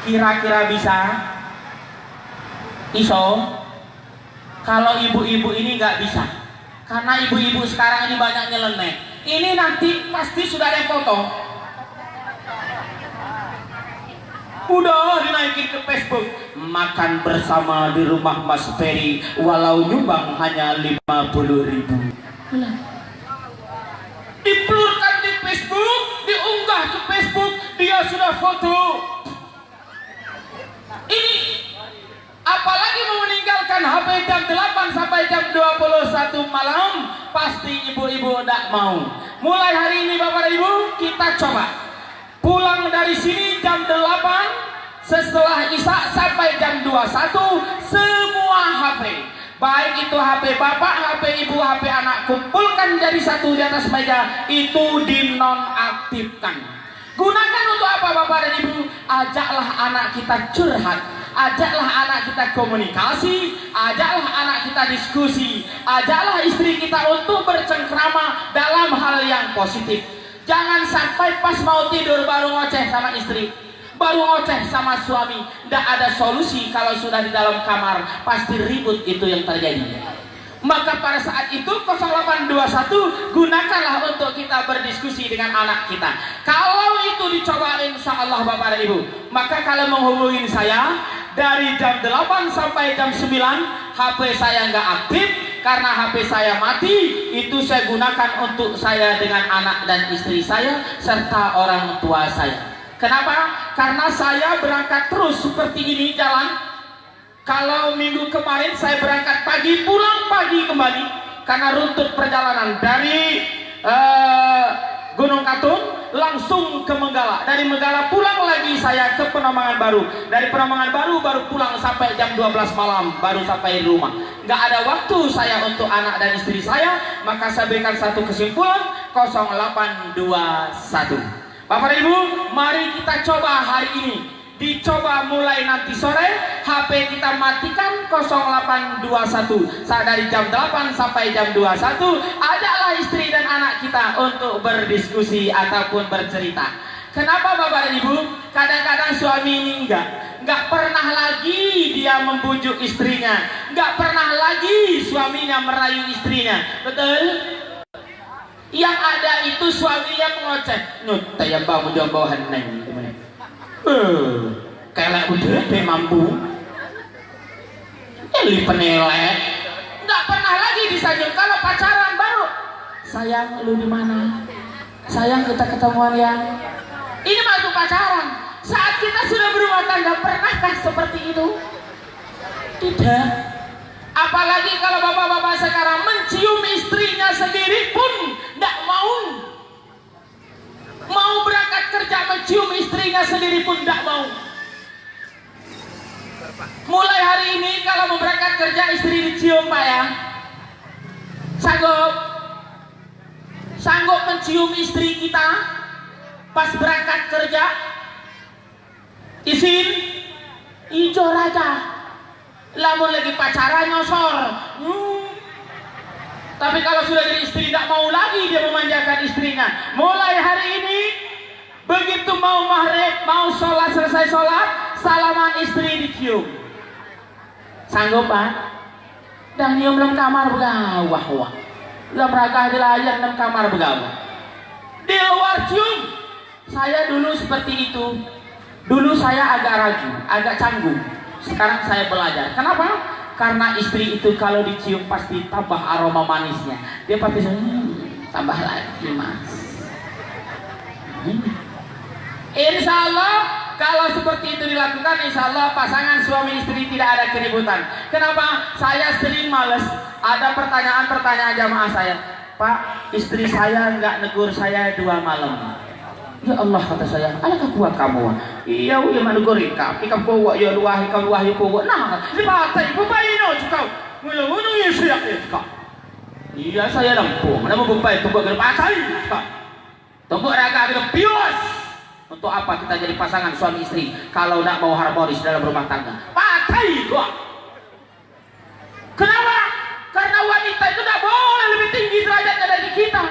Kira-kira bisa? Iso? Kalau ibu-ibu ini nggak bisa, karena ibu-ibu sekarang ini banyak nyeleneh. Ini nanti pasti sudah ada yang foto, udah dinaikin ke Facebook. Makan bersama di rumah Mas Ferry, walau nyumbang hanya 50.000. Diplurkan di Facebook, diunggah ke Facebook, dia sudah foto. Ini apalagi mau meninggalkan HP jam 8 sampai jam 21 malam, pasti ibu-ibu tidak mau. Mulai hari ini Bapak dan Ibu, kita coba pulang dari sini jam 8, setelah Isya sampai jam 21, semua HP, baik itu HP bapak, HP ibu, HP anak, kumpulkan jadi satu di atas meja, itu dinonaktifkan. Gunakan untuk apa Bapak dan Ibu? Ajaklah anak kita curhat, ajaklah anak kita komunikasi, ajaklah anak kita diskusi, ajaklah istri kita untuk bercengkrama dalam hal yang positif. Jangan sampai pas mau tidur baru ngoceh sama istri, baru ngoceh sama suami. Tidak ada solusi. Kalau sudah di dalam kamar pasti ribut itu yang terjadi. Maka pada saat itu 0821 gunakanlah untuk kita berdiskusi dengan anak kita. Kalau itu dicoba insya Allah Bapak dan Ibu, maka kalau menghubungi saya dari jam 8 sampai jam 9, HP saya nggak aktif karena HP saya mati. Itu saya gunakan untuk saya dengan anak dan istri saya serta orang tua saya. Kenapa? Karena saya berangkat terus seperti ini jalan. Kalau minggu kemarin saya berangkat pagi, pulang pagi kembali karena runtut perjalanan dari Gunung Katun langsung ke Menggala, dari Menggala pulang lagi saya ke Penambangan Baru, dari Penambangan Baru baru pulang sampai jam 12 malam baru sampai di rumah. Nggak ada waktu saya untuk anak dan istri saya, maka saya berikan satu kesimpulan 0821. Bapak dan Ibu, mari kita coba hari ini. Dicoba mulai nanti sore, HP kita matikan 0821. Saat dari jam 8 sampai jam 21, ajaklah istri dan anak kita untuk berdiskusi ataupun bercerita. Kenapa Bapak dan Ibu? Kadang-kadang suami ini enggak pernah lagi dia membujuk istrinya, enggak pernah lagi suaminya merayu istrinya. Betul? Yang ada itu suaminya mengoceh, "Nyut, tayang bau menjombohan neng." Kelek udah deh mampu. Eli penelek. Nggak pernah lagi disanjung. Kalau pacaran baru, sayang lu di mana? Sayang kita ketemuan ya. Ini baru pacaran. Saat kita sudah berumah tangga, pernahkah seperti itu? Tidak. Apalagi kalau bapak-bapak sekarang mencium istrinya sendiri pun nggak mau. Mau berangkat kerja mencium istrinya sendiri pun tidak mau. Mulai hari ini kalau mau berangkat kerja istri dicium Pak ya. Sanggup mencium istri kita pas berangkat kerja. Izin ijo raja. Lamun lagi pacaran nyosor. Tapi kalau sudah jadi istri tidak mau lagi dia memanjakan istrinya. Mulai hari ini begitu mau maghrib, mau sholat, selesai sholat, salaman istri dicium. Sanggup Pak? Dan nyium dalam kamar begawah wah. Dalam ragah dilayar dalam kamar begawah. Di luar cium. Saya dulu seperti itu. Dulu saya agak ragu, agak canggung. Sekarang saya belajar. Kenapa? Karena istri itu kalau dicium pasti tambah aroma manisnya. Dia pasti tambah lagi mas. Insya Allah kalau seperti itu dilakukan, insya Allah pasangan suami istri tidak ada keributan. Kenapa? Saya sering males. Ada pertanyaan jamaah saya. Pak, istri saya nggak negur saya 2 malam. Ya Allah kata saya, alakah kuat kamu? Iya, iya menegur ikan bawa ya luah ikan luah ya bawa. Nah, di batai bebai no kau. Mula ya siap ya kau. Iya saya lampu. Mana mau bebai tu buat gerbatai kau. Tunggu raga kita pius. Untuk apa kita jadi pasangan suami istri kalau tidak mau harmonis dalam rumah tangga? Batai kau. Kenapa? Karena wanita itu tidak boleh lebih tinggi derajatnya dari kita.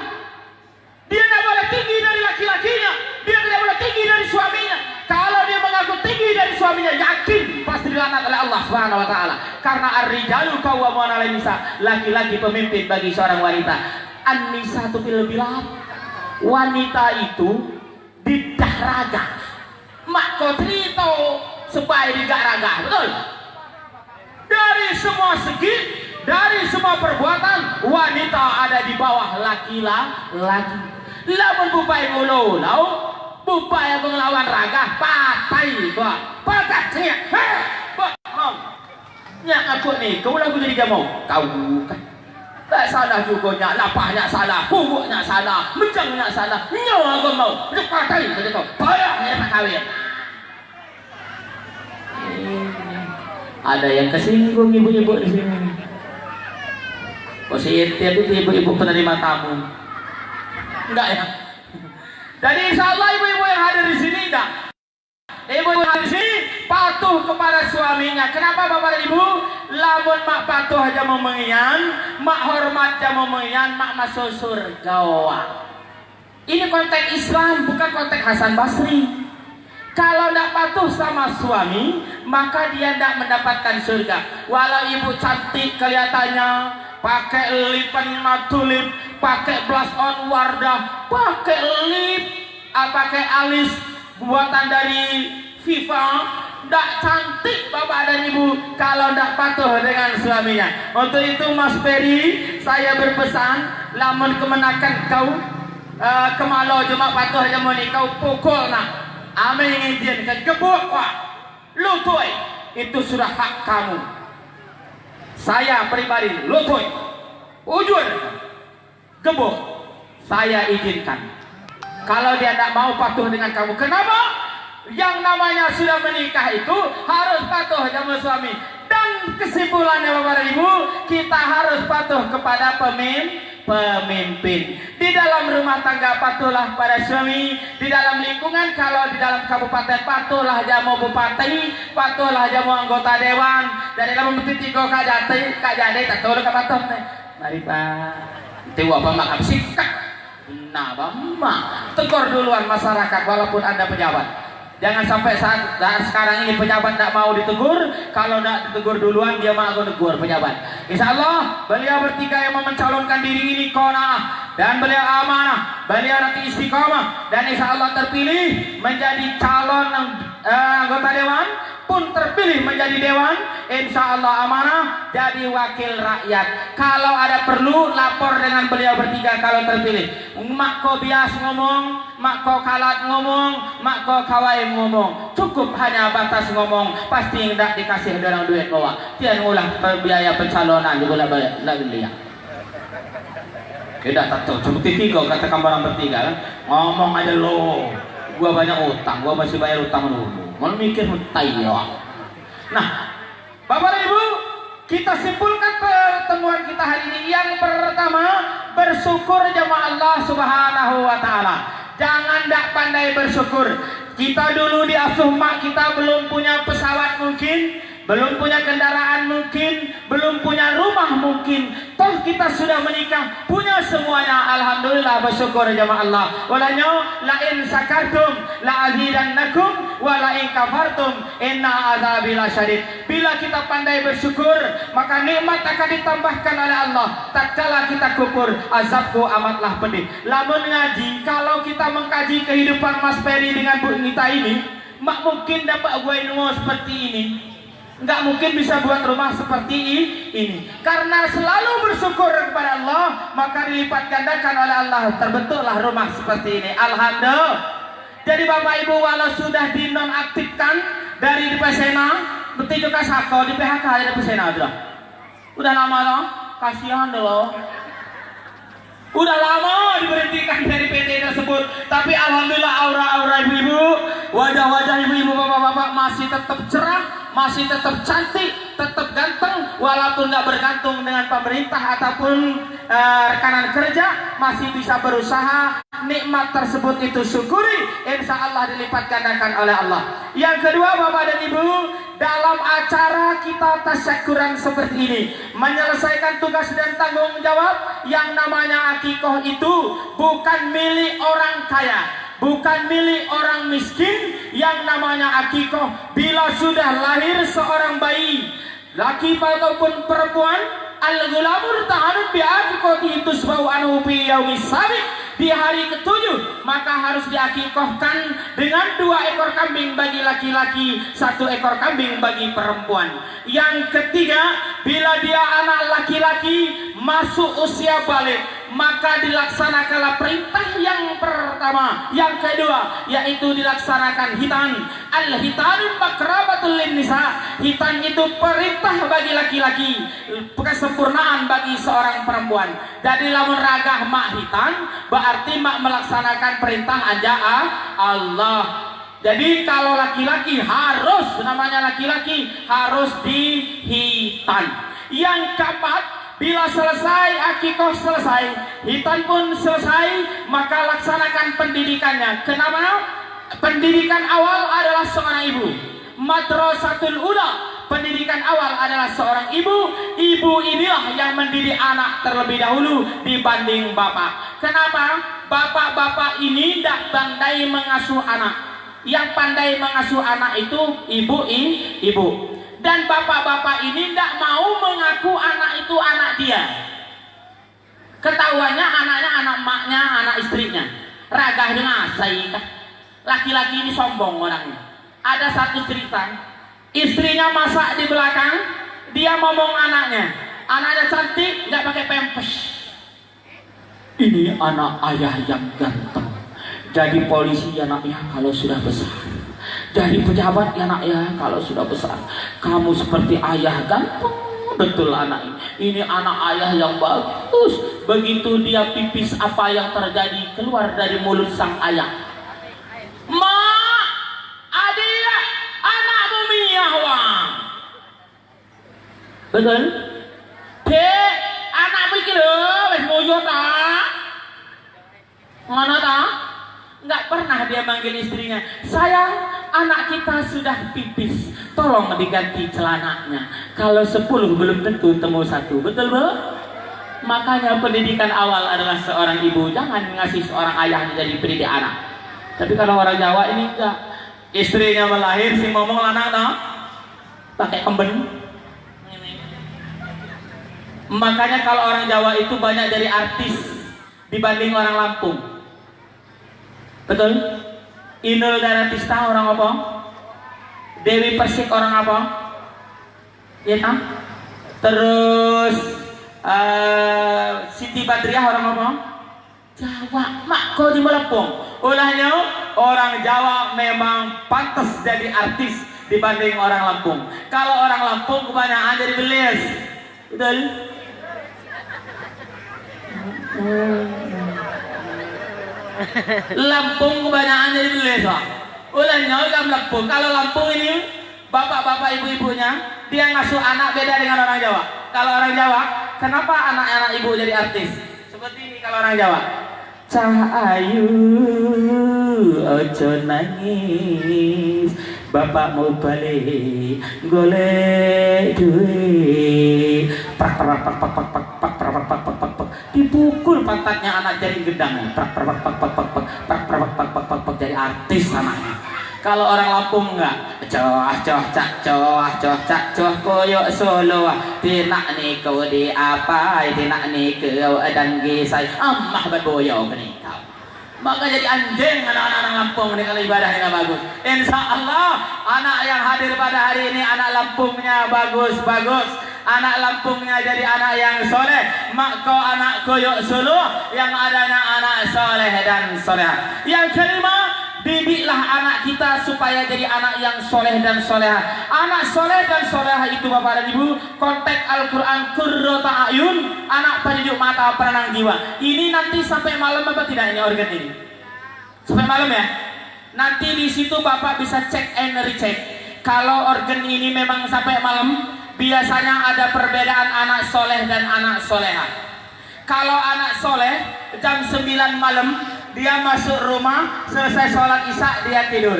Dia tidak boleh tinggi dari laki-lakinya. Dia tidak boleh tinggi dari suaminya. Kalau dia mengaku tinggi dari suaminya, yakin pasti dilaknat oleh Allah Subhanahu wa taala. Karena ar-rijalu qawwamuna 'alan nisa. Laki-laki pemimpin bagi seorang wanita. An-nisa itu lebih lap. Wanita itu didah raga. Mak kotrito supaya didah raga. Betul? Dari semua segi, dari semua perbuatan, wanita ada di bawah laki-laki. Lamun bupai mulu lau, bupai melawan raga, patai gua, patahnya, mau, nyak aku nih, kau lagu jadi jamau, kau kan, tak salah juga nyak, lapahnya salah, pupuknya salah, mencangnya salah, nyawa aku mau, patai saja kau, payahnya tak kawin. Ada yang kesinggung ibu-ibu di sini. Posisi itu ibu-ibu penerima tamu. Enggak ya? Jadi insya Allah ibu-ibu yang hadir di sini enggak? Ibu yang hadir di sini patuh kepada suaminya. Kenapa bapak dan ibu? Lamun mak patuh aja mau mengian, mak hormat aja mau mengian, mak masuk surga. Ini konteks Islam, bukan konteks Hasan Basri. Kalau tidak patuh sama suami, maka dia tidak mendapatkan surga. Walau ibu cantik kelihatannya, pakai lipan matulip, pakai blush on Wardah, pakai lip, pakai alis buatan dari Viva, tidak cantik bapak dan ibu kalau tidak patuh dengan suaminya. Untuk itu Mas Peri, saya berpesan, lamun kemenakan kau kemalau cuma patuh aja mau kau pukul nak. Amin izinkan gebuk wah lutui itu sudah hak kamu. Saya pribadi lutui ujur gebuk saya izinkan. Kalau dia tidak mau patuh dengan kamu, kenapa? Yang namanya sudah menikah itu harus patuh sama suami. Dan kesimpulannya bapak dan ibu, kita harus patuh kepada pemimpin. Di dalam rumah tangga patuhlah pada suami, di dalam lingkungan, kalau di dalam kabupaten patuhlah jamu bupati, patuhlah jamu anggota dewan. Dari dalam tiga kajati tak tahu dekat patuh. Mari Pak, tiwa bamak sikap. Nah bamak tegur duluan masyarakat walaupun Anda pejabat. Jangan sampai saat sekarang ini pejabat tidak mau ditegur. Kalau tidak ditegur duluan dia mau tegur pejabat. Insya Allah beliau bertiga yang mencalonkan diri ini qanaah dan beliau amanah, beliau nanti istiqomah dan insya Allah terpilih menjadi calon anggota dewan, pun terpilih menjadi dewan, insya Allah amanah jadi wakil rakyat. Kalau ada perlu lapor dengan beliau bertiga kalau terpilih. Mak ko bias ngomong, mak ko kalat ngomong, mak ko kawai ngomong. Cukup hanya batas ngomong, pasti tidak dikasih orang duit bawa. Tiada ngulah biaya pencalonan juga balik lagi lihat. Tidak tahu, cuma tiga kata orang bertiga kan. Ngomong aja lo, gua banyak utang, gua masih bayar utang dulu. Mau mikir mentai ya. Nah, Bapak dan Ibu, kita simpulkan pertemuan kita hari ini. Yang pertama, bersyukur jamaah Allah Subhanahu wa taala. Jangan tidak pandai bersyukur. Kita dulu diasuh mak kita belum punya pesawat mungkin, belum punya kendaraan mungkin, belum punya rumah mungkin. Toh toh kita sudah menikah, punya semuanya, alhamdulillah, bersyukur jamaah Allah. Walanya la in sakartum la azidannakum wa la in kafartum inna adzabi lasyadid. Bila kita pandai bersyukur, maka nikmat akan ditambahkan oleh Allah. Tatkala kita kufur, azabku amatlah pedih. Lamun ngaji, kalau kita mengkaji kehidupan Mas Peri dengan Bu Nita ini, mak mungkin dapat gue ilmu seperti ini. Nggak mungkin bisa buat rumah seperti ini. Karena selalu bersyukur kepada Allah, maka dilipat gandakan oleh Allah, terbentuklah rumah seperti ini. Alhamdulillah. Jadi Bapak Ibu, walau sudah dinonaktifkan dari di Pesena, betul juga sako di PHK di Pesena udah lama loh, kasihan loh. Udah lama diberhentikan dari PT tersebut, tapi alhamdulillah aura-aura ibu-ibu, wajah-wajah ibu-ibu, bapak-bapak masih tetap cerah, masih tetap cantik, tetap ganteng, walaupun nggak bergantung dengan pemerintah ataupun rekanan kerja, masih bisa berusaha. Nikmat tersebut itu syukuri, insya Allah dilipat gandakan oleh Allah. Yang kedua Bapak dan Ibu, dalam acara kita tasyakuran seperti ini, menyelesaikan tugas dan tanggung jawab, yang namanya akikoh itu bukan milik orang kaya, bukan milik orang miskin. Yang namanya akikoh, bila sudah lahir seorang bayi, laki ataupun perempuan, al-gulamur tahanut bi'akikoti itu sebau anhu fi yaumis sabiq, di hari ke-7 maka harus diakikohkan dengan 2 ekor kambing bagi laki-laki, 1 ekor kambing bagi perempuan. Yang ketiga, bila dia anak laki-laki masuk usia balik, maka dilaksanakanlah perintah yang pertama. Yang kedua, yaitu dilaksanakan hitan. Al-hitanun makrabatul linnisa. Hitan itu perintah bagi laki-laki, kesempurnaan bagi seorang perempuan. Jadi lamun ragah mak hitan, berarti mak melaksanakan perintah aja Allah. Jadi kalau laki-laki harus, namanya laki-laki harus dihitan. Yang keempat, bila selesai akikoh selesai, hitan pun selesai, maka laksanakan pendidikannya. Kenapa? Pendidikan awal adalah seorang ibu. Madrasatul ula, pendidikan awal adalah seorang ibu. Ibu inilah yang mendidik anak terlebih dahulu dibanding bapak. Kenapa? Bapak-bapak ini tidak pandai mengasuh anak. Yang pandai mengasuh anak itu ibu. Dan bapak-bapak ini tidak mau mengaku anak itu anak dia. Ketahuannya anaknya anak maknya, anak istrinya. Ragahnya ngasai. Laki-laki ini sombong orangnya. Ada satu cerita, istrinya masak di belakang, dia ngomong anaknya cantik, nggak pakai pampers. Ini anak ayah yang ganteng. Jadi polisi anaknya kalau sudah besar. Jadi pejabat anaknya kalau sudah besar. Kamu seperti ayah ganteng. Betul anak ini anak ayah yang bagus. Begitu dia pipis, apa yang terjadi? Keluar dari mulut sang ayah, "Mak, adik, anakmu miyah wang." Betul? Dek, anakmu iki lho wis moyo ta? Ngono ta? Nggak pernah dia manggil istrinya, "Sayang, anak kita sudah pipis, tolong diganti celananya." Kalau 10 belum tentu temu 1. Betul, Bu? Makanya pendidikan awal adalah seorang ibu. Jangan ngasih seorang ayah jadi pendidik anak. Tapi kalau orang Jawa ini enggak, istrinya melahir si ngomong lanang no, pakai kemben. Makanya kalau orang Jawa itu banyak dari artis dibanding orang Lampung. Betul? Inul Daratista orang apa? Dewi Persik orang apa? Ya kan? Terus Siti Badriah orang apa? Jawa. Mak kau di Melempung. Ulahnya orang Jawa memang pantas jadi artis dibanding orang Lampung. Kalau orang Lampung kebanyakan jadi belis. Betul? Lampung kebanyakan jadi belis. Ulahnya orang Lampung. Kalau Lampung ini bapak-bapak ibu-ibunya dia ngasuh anak beda dengan orang Jawa. Kalau orang Jawa, kenapa anak-anak ibu jadi artis? Seperti ini kalau orang Jawa. Cahayu ojo nangis, bapak mau balik golek duit. Pak dipukul pantatnya anak jadi gendang, jadi artis anaknya. Kalau orang Lampung enggak, coh koyok Solo, tinak niku di apa, tinak niku dan gisai, amah berboyo kenikau. Maka jadi anjing anak-anak Lampung ini kalau ibadahnya bagus. Insya Allah anak yang hadir pada hari ini anak Lampungnya bagus. Anak Lampungnya jadi anak yang soleh. Makko anak koyok Solo yang adanya anak soleh dan soleh. Yang kelima, didiklah anak kita supaya jadi anak yang soleh dan soleha. Anak soleh dan soleha itu Bapak dan Ibu, konteks Al-Quran qurrata ayun, anak penyejuk mata perenang jiwa. Ini nanti sampai malam apa tidak ini organ ini? Sampai malam ya. Nanti di situ Bapak bisa cek and recheck. Kalau organ ini memang sampai malam, biasanya ada perbedaan anak soleh dan anak soleha. Kalau anak soleh jam 9 malam dia masuk rumah, selesai sholat isya dia tidur.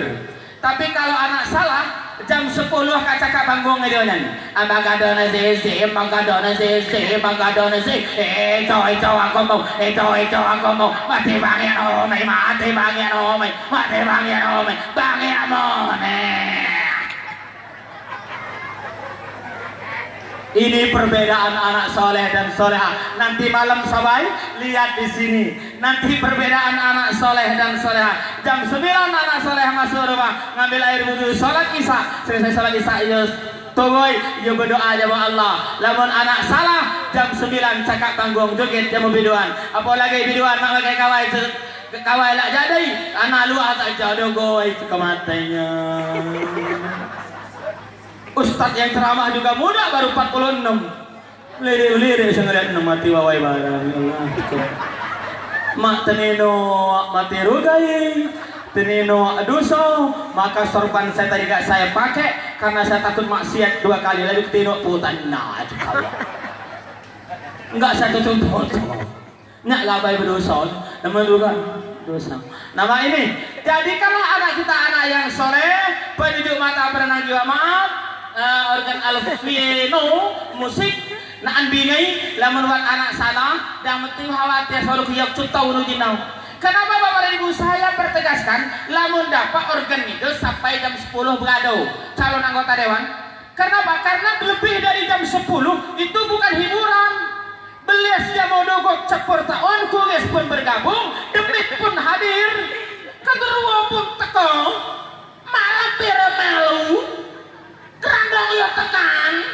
Tapi kalau anak salah jam 10 kacaka bangun ngedionan. Mangkadona sisi, itu aku mau, mati bangin omai, bangin omai. Ini perbedaan anak soleh dan soleha. Nanti malam sabai lihat di sini. Nanti perbedaan anak soleh dan soleha. Jam 9 anak soleh masuk rumah, ngambil air wudhu, sholat isya. Selesai sholat isya, yo tungguy, yo berdoa jamaah Allah. Lamun anak salah jam 9 cakap tanggung joget jamu biduan. Apalagi biduan nak pakai kawai lah jadi anak luar tak jodoh goy kematanya. Ustadz yang ceramah juga muda baru 46. Lirik saya ngeliat mati wawai barang. Mak tenino mati rugai, tenino duso, maka sorban saya tadi gak saya pakai karena saya takut maksiat 2 kali lalu ketino putan nah enggak saya tutup foto. Nyak labai berdosa, nama juga dosa. Nama ini. Jadi kalau anak kita anak yang soleh, penyejuk mata perenang jiwa, maaf. Organ alfieno musik naan bingai lamun wan anak salah dan mesti khawatir suruh kiyak cutau nu jinau. Kenapa Bapak dan Ibu saya pertegaskan lamun dapat organ itu sampai jam 10 berado calon anggota dewan. Kenapa? Karena lebih dari jam 10 itu bukan hiburan. Belias dia mau dogok cepur tahun kulis pun bergabung, demit pun hadir, kedua pun teko, malah pira melu. Kerandang ya tekan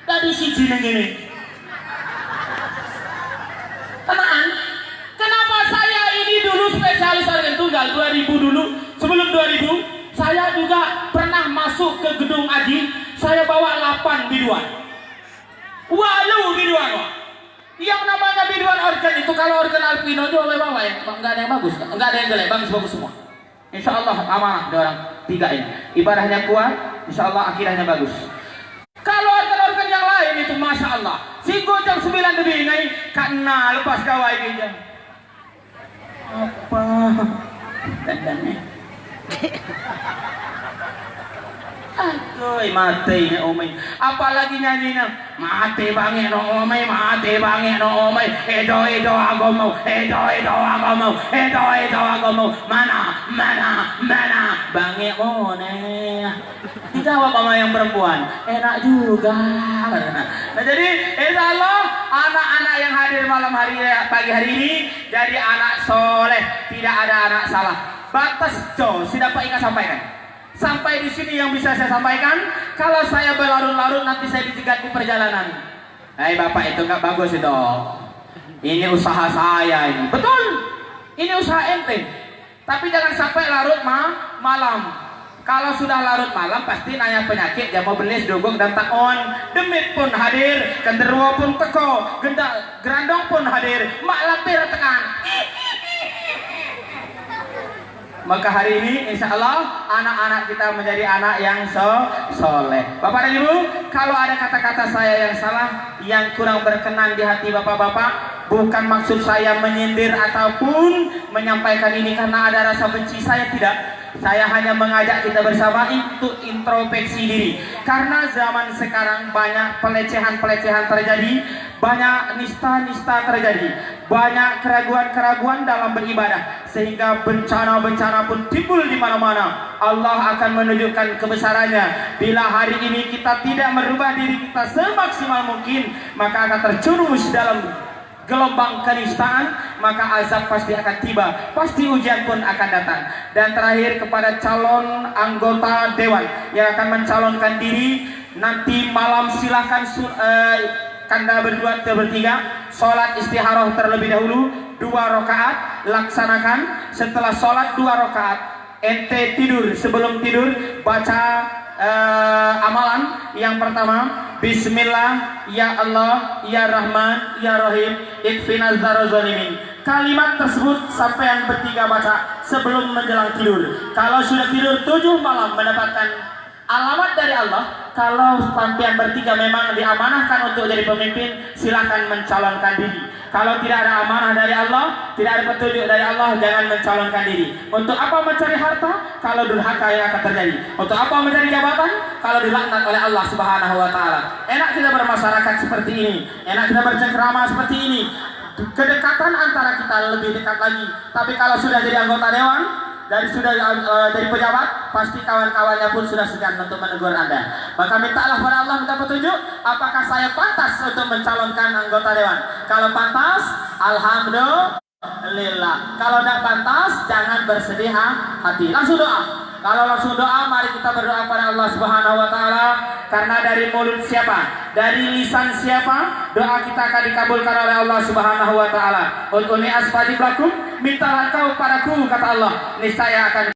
dari siji neng ini. Tenang. Kenapa saya ini dulu spesialis organ tunggal 2000 dulu, sebelum 2000 saya juga pernah masuk ke gedung Aji, saya bawa 8 biduan. Walu biduan kok. Yang namanya biduan organ itu kalau organ alpino itu bawa ya, enggak ada yang bagus, enggak ada yang jelek, bagus semua. Insya Allah amanah ada orang 3 ini. Ibadahnya kuat, insya Allah akidahnya bagus. Kalau organ-organ yang lain itu masya Allah. Singgo jam 9 lebih ini karena lepas gawai dia. Apa? Dandannya. Aduh, mati nih omai. Apalagi nyanyinya mati bangin omai, edo aku mau, mana bangin nih. Dijawab sama yang perempuan, enak juga. Nah jadi insya Allah anak-anak yang hadir malam hari pagi hari ini jadi anak soleh, tidak ada anak salah. Batas jauh, sudah Pak Ika sampaikan. Sampai di sini yang bisa saya sampaikan. Kalau saya berlarut-larut nanti saya dicegat di perjalanan. Hei Bapak itu nggak bagus itu. Ini usaha saya ini. Betul. Ini usaha ente. Tapi jangan sampai larut malam. Kalau sudah larut malam pasti nanya penyakit, dia mau belis, dugong dan takon. Demit pun hadir, kenderwo pun teko, gerandong pun hadir, mak lapir tekan. Maka hari ini insya Allah anak-anak kita menjadi anak yang soleh. Bapak dan Ibu, kalau ada kata-kata saya yang salah, yang kurang berkenan di hati bapak-bapak, bukan maksud saya menyindir ataupun menyampaikan ini karena ada rasa benci, saya tidak. Saya hanya mengajak kita bersama untuk introspeksi diri. Karena zaman sekarang banyak pelecehan-pelecehan terjadi, banyak nista-nista terjadi, banyak keraguan-keraguan dalam beribadah, sehingga bencana-bencana pun timbul di mana-mana. Allah akan menunjukkan kebesarannya. Bila hari ini kita tidak merubah diri kita semaksimal mungkin, maka akan terjerumus dalam gelombang kenistaan, maka azab pasti akan tiba, pasti ujian pun akan datang. Dan terakhir kepada calon anggota dewan yang akan mencalonkan diri, nanti malam silakan Kanda berdua atau bertiga sholat istikharah terlebih dahulu 2 rakaat, laksanakan. Setelah sholat 2 rakaat, ente tidur. Sebelum tidur baca amalan yang pertama, Bismillah, ya Allah, ya Rahman, ya Rahim, ikfinaz dzalimin. Kalimat tersebut sampai yang bertiga baca sebelum menjelang tidur. Kalau sudah tidur 7 malam mendapatkan alamat dari Allah. Kalau sampai bertiga memang diamanahkan untuk jadi pemimpin, silakan mencalonkan diri. Kalau tidak ada amanah dari Allah, tidak ada petunjuk dari Allah, jangan mencalonkan diri. Untuk apa mencari harta? Kalau durhaka yang akan terjadi. Untuk apa mencari jabatan? Kalau dilaknat oleh Allah Subhanahu wa taala. Enak kita bermasyarakat seperti ini, enak kita bercengkrama seperti ini. Kedekatan antara kita lebih dekat lagi. Tapi kalau sudah jadi anggota dewan, dari pejabat, pasti kawan-kawannya pun sudah segan untuk menegur Anda. Maka mintalah pada Allah, minta petunjuk, apakah saya pantas untuk mencalonkan anggota dewan. Kalau pantas, alhamdulillah. Kalau tidak pantas, jangan bersedih hati. Langsung doa. Kalau langsung doa, mari kita berdoa pada Allah Subhanahu wa taala. Karena dari mulut siapa, dari lisan siapa, doa kita akan dikabulkan oleh Allah Subhanahu wa taala. Ud'uni astajib lakum, mintalah kau padaku, kata Allah, niscaya akan